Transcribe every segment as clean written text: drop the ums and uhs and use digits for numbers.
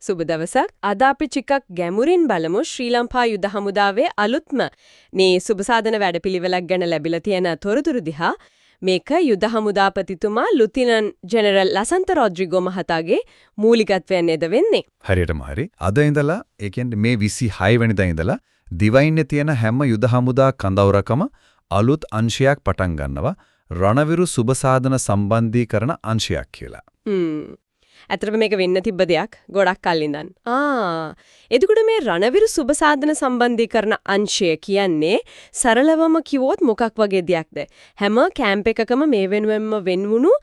සුබ දවසක්. අද අපි ටිකක් ගැඹුරින් බලමු ශ්‍රී ලංකා යුද හමුදාවේ අලුත්ම මේ සුබසාධන වැඩපිළිවෙලක් ගැන ලැබිලා තියෙන තොරතුරු දිහා. මේක යුද හමුදාපතිතුමා ලුතිනන්ට් ජෙනරල් ලසන්ත රොඩ්රිගෝ මහතාගේ මූලිකත්වයෙන් නේද වෙන්නේ. හරියටම හරි. අද ඉඳලා ඒ කියන්නේ මේ 26 වෙනිදා ඉඳලා දිවයිනේ තියෙන හැම යුද හමුදා කඳවුරකම අලුත් අංශයක් පටන් ගන්නවා. රණවිරු සුබසාධන සම්බන්ධීකරණ අංශයක් කියලා. ඇත්තටම මේක වෙන්න තිබ්බ දෙයක් ගොඩක් කල් ඉඳන්. එතකොට මේ රණවිරු සුබසාධන සම්බන්ධීකරණ අංශය කියන්නේ සරලවම කිව්වොත් මොකක් වගේ දෙයක්ද? හැම කැම්ප් එකකම මේ වෙනුවෙන්ම වෙන්වුණු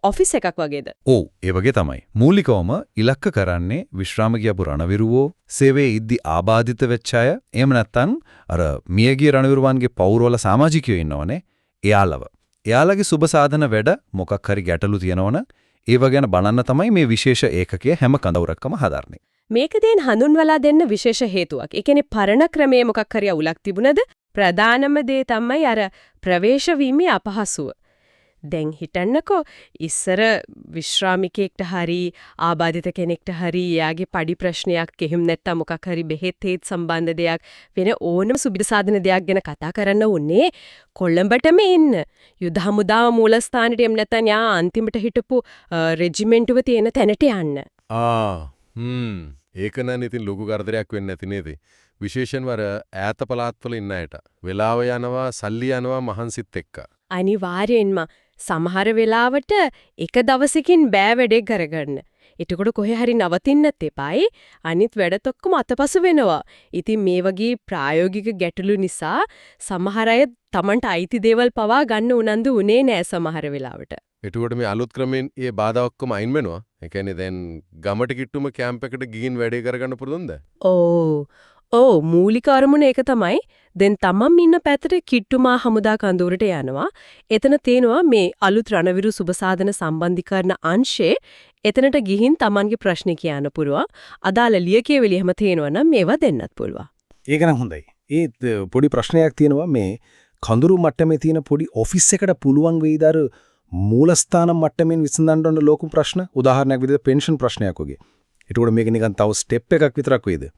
ඔෆිස් එකක් වගේද? ඔව්, ඒ වගේ තමයි. මූලිකවම ඉලක්ක කරන්නේ විශ්‍රාම ගියපු රණවිරුවෝ, සේවයේ ඉද්දි ආබාධිත වෙච්ච අය, එහෙම නැත්නම් අර මියගිය රණවිරුවන්ගේ පවුරවල සමාජිකයෝ ඉන්නවනේ, එයාලගේ සුබසාධන වැඩ මොකක් හරි ගැටලු තියෙනවනේ ඒව ගැන බලන්න තමයි මේ විශේෂ ඒකකයේ හැම කඳවුරක්කම හදාරන්නේ. මේක දෙන් හඳුන්වලා දෙන්න විශේෂ හේතුවක්. ඒ කියන්නේ පරණ ක්‍රමයේ මොකක් හරි අවුලක් තිබුණද? ප්‍රධානම දේ තමයි අර ප්‍රවේශ වීමේ අපහසුව. දැන් හිතන්නකෝ ඉස්සර විශ්‍රාමිකයෙක්ට හරි ආබාධිත කෙනෙක්ට හරි එයාගේ පඩි ප්‍රශ්නයක් එහෙම නැත්නම් මොකක් හරි බෙහෙත් හේත් සම්බන්ධ දෙයක් වෙන ඕනම සුබසාධන දෙයක් ගැන කතා කරන්න උනේ කොළඹටම ඉන්න යුද හමුදාව මූලස්ථානෙට එම් නැත්නම් යා අන්තිමට හිටපු රෙජිමෙන්ටුව තියෙන තැනට යන්න. ඒක නම් ඉතින් ලොකු කරදරයක් වෙන්නේ නැති නේද? විශේෂයෙන්ම ඈත පළාත්වල ඉන්න අයට වෙලාව යනවා සල්ලි යනවා මහන්සිත් එක්ක. අනිවාර්යෙන්ම සමහර වෙලාවට එක දවසකින් බෑ වැඩේ කරගන්න. එතකොට කොහේ හරි නවතින්නත් එපායි. අනිත් වැඩත් ඔක්කොම අතපසු වෙනවා. ඉතින් මේ වගේ ප්‍රායෝගික ගැටලු නිසා සමහර අය Tamanට අයිති දේවල් පවා ගන්න උනන්දු උනේ නෑ සමහර වෙලාවට. එතකොට මේ අලුත් ක්‍රමෙන් මේ බාධා ඔක්කොම අයින් වෙනවා. ඒ කියන්නේ දැන් ගමට කිට්ටුම කැම්ප් එකට ගිහින් වැඩේ කරගන්න පුරුදුන්ද? ඔව් මූලික අරමුණ ඒක තමයි. දැන් තමන් ඉන්න පැත්තට කිට්ටුමා හමුදා කඳවුරට යනවා. එතන තේනවා මේ අලුත් රණවිරු සුබසාධන සම්බන්ධීකරණ අංශේ එතනට ගිහින් තමන්ගේ ප්‍රශ්නේ කියන්න පුළුවන්. අදාළ ලියකියවිලි එහෙම තේනවා නම් මේවා දෙන්නත් පුළුවන්. ඒක නම් හොඳයි. ඒත් පොඩි ප්‍රශ්නයක් තියෙනවා මේ කඳුරු මට්ටමේ තියෙන පොඩි ඔෆිස් එකකට පුළුවන් වෙයිද අර මූලස්ථාන මට්ටමින් විසඳන්න ඕන ලෝකු ප්‍රශ්න උදාහරණයක් විදිහට පෙන්ෂන් ප්‍රශ්නයක් වගේ. ඒකට මේක නිකන් තව ස්ටෙප් එකක් විතරක් වේද?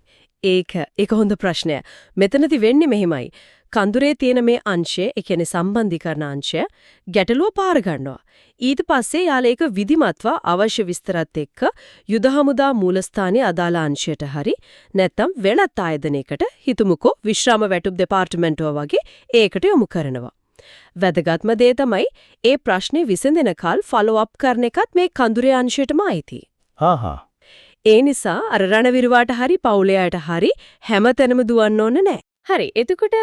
ඒක හොඳ ප්‍රශ්නයක්. මෙතනදි වෙන්නේ මෙහෙමයි. කඳුරේ තියෙන මේ අංශය, ඒ කියන්නේ සම්බන්ධීකරණ අංශය ගැටලුව පාර ගන්නවා. ඊට පස්සේ යාළ ඒක විධිමත්ව අවශ්‍ය විස්තරات එක්ක යුද හමුදා මූලස්ථානයේ අදාළ අංශයට හරි නැත්නම් වෙනත් ආයතනයකට හිතමුකෝ විශ්‍රාම වැටුප් දෙපාර්තමේන්තුව වගේ ඒකට යොමු කරනවා. වැදගත්ම දේ තමයි ඒ ප්‍රශ්නේ විසඳෙනකල් ෆලෝ අප් කරන එකත් මේ කඳුරේ අංශයටම අයිති. ඒ නිසා අර රණවිරුවාට හරි පවුලයට හරි හැමතැනම දුවන්න ඕන නෑ. හරි. එතකොට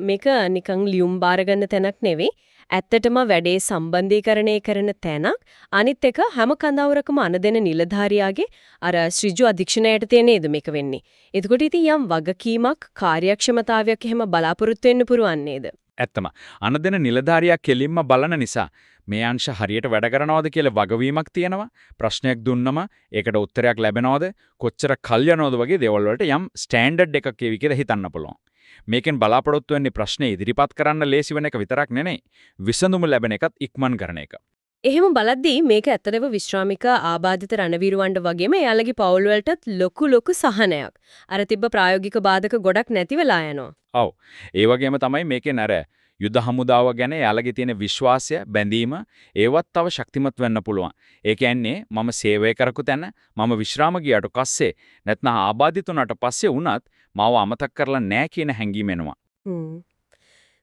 මේක නිකන් ලියුම් බාර ගන්න තැනක් නෙවෙයි. ඇත්තටම වැඩේ සම්බන්ධීකරණය කරන තැනක්. අනිත් එක හැම කඳවුරකම අනදෙන නිලධාරියාගේ අර ශ්‍රීජු අධීක්ෂණයට තියෙන නේද මේක වෙන්නේ. එතකොට ඉතින් යම් වගකීමක් කාර්යක්ෂමතාවයක් එහෙම බලාපොරොත්තු වෙන්න පුරුවන් නේද? ඇත්තම අනදෙන නිලධාරියා කෙලින්ම බලන නිසා මේ අංශ හරියට වැඩ කරනවද කියලා වගවීමක් තියෙනවා. ප්‍රශ්නයක් දුන්නම ඒකට උත්තරයක් ලැබෙනවද? කොච්චර කල් යනවද වගේ දේවල් වලට යම් ස්ටෑන්ඩඩ් එකක් ඒවි කියලා හිතන්න පුළුවන්. මේකෙන් බලාපොරොත්තු වෙන්නේ ප්‍රශ්නේ ඉදිරිපත් කරන්න ලේසි වෙන එක විතරක් නෙමෙයි. විසඳුම ලැබෙන එකත් ඉක්මන් කරන එක. එහෙම බලද්දී මේක ඇත්තටම විශ්‍රාමික ආබාධිත රණවිරුවන්ට වගේම එයාලගේ පවුල් වලටත් ලොකු සහනයක්. අර තිබ්බ ප්‍රායෝගික බාධක ගොඩක් නැති වෙලා යනවා. ඔව්. ඒ වගේම තමයි මේකෙන් අර යුද හමුදාව ගැන යාළගේ තියෙන විශ්වාසය බැඳීම ඒවත් තව ශක්තිමත් වෙන්න පුළුවන්. ඒ කියන්නේ මම සේවය කරපු තැන මම විශ්‍රාම ගියාට පස්සේ නැත්නම් ආබාධිත උනාට පස්සේ වුණත් මාව අමතක කරලා නැහැ කියන හැඟීම එනවා.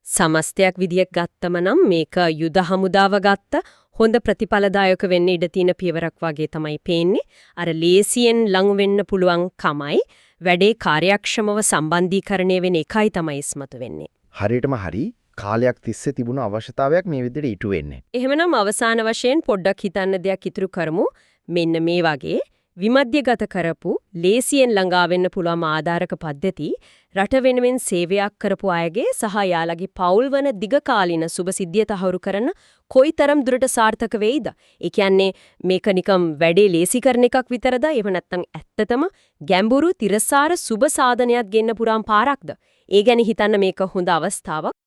සමස්තයක් විදියක් ගත්තම නම් මේක යුද හමුදාව ගත්ත හොඳ ප්‍රතිඵලදායක වෙන්න ඉඩ තියෙන පියවරක් වගේ තමයි පේන්නේ. අර ලේසියෙන් ලඟ වෙන්න පුළුවන් කමයි වැඩේ කාර්යක්ෂමව සම්බන්ධීකරණය වෙන එකයි තමයි ඉස්මතු වෙන්නේ. හරියටම හරි කාලයක් තිස්සේ තිබුණු අවශ්‍යතාවයක් මේ විදිහට ඉටු වෙන්නේ. එහෙමනම් අවසාන වශයෙන් පොඩ්ඩක් හිතන්න දෙයක් ඉතුරු කරමු. මෙන්න මේ වගේ විමධ්‍යගත කරපු ලේසියෙන් ළඟා වෙන්න පුළුවන් ආධාරක පද්ධති රට වෙනුවෙන් සේවයක් කරපු අයගේ සහ යාළගේ පවුල් වන දිගකාලීන සුබසිද්ධිය තහවුරු කරන කොයිතරම් දුරට සාර්ථක වෙයිද? ඒ කියන්නේ මේක නිකම් වැඩේ ලේසි කරන එකක් විතරද? එහෙම නැත්නම් ඇත්තටම ගැඹුරු තිරසාර සුබ සාධනයක් ගෙන්න පුරාම් පාරක්ද? ඒ ගැන හිතන්න මේක හොඳ අවස්ථාවක්.